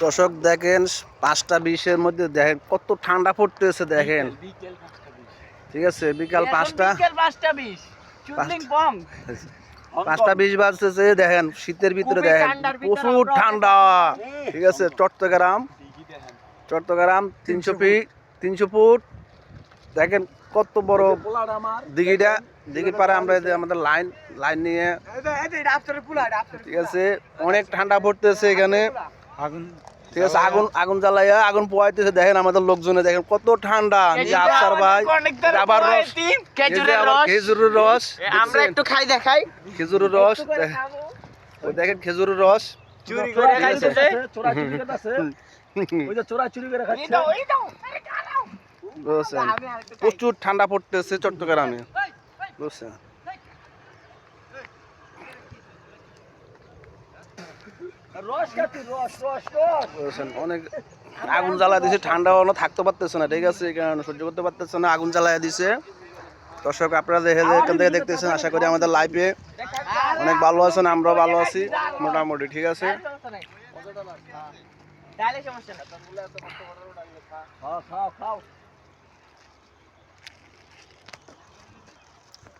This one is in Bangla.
দর্শক দেখেন 5:20-এর মধ্যে দেখেন কত ঠান্ডা পড়তেছে দেখেন। ঠিক আছে বিকাল 5:20 5:20 বাজতেছে দেখেন শীতের ভিতরে দেখেন প্রচুর ঠান্ডা। ঠিক আছে চট্টগ্রাম 300 ফুট দেখেন কত বড় দিঘিটা। দিঘির পারে আমরা আমাদের লাইন নিয়ে ঠিক আছে অনেক ঠান্ডা পড়তেছে এখানে। ঠিক আছে আগুন জ্বালাইয়া আগুন পোয়াইতেছে দেখেন আমাদের লোকজনে দেখেন কত ঠান্ডা। আফসার ভাই আবার রস খেজুরের রস আমরা একটু খাই দেখাই খেজুরের রস ওই দেখেন খেজুরের রস চুরি করে খাইছে ওই যে চোরা চুরি করে খাচ্ছে। বুঝছেন প্রচুর ঠান্ডা পড়তেছে চট্টগ্রামে বুঝছেন। রস খাচ্ছি রস বুঝছেন অনেক আগুন জ্বালা দিছে ঠান্ডা অন্য থাকতে পারতেছে না। ঠিক আছে এই কারণে সহ্য করতে পারতেছে না আগুন জ্বালায় দিছে। দর্শক আপনারা এখান থেকে দেখতেছেন আশা করি আমাদের লাইভে অনেক ভালো আছেন আমরাও ভালো আছি মোটামুটি। ঠিক আছে ডালে সমস্যা না খাও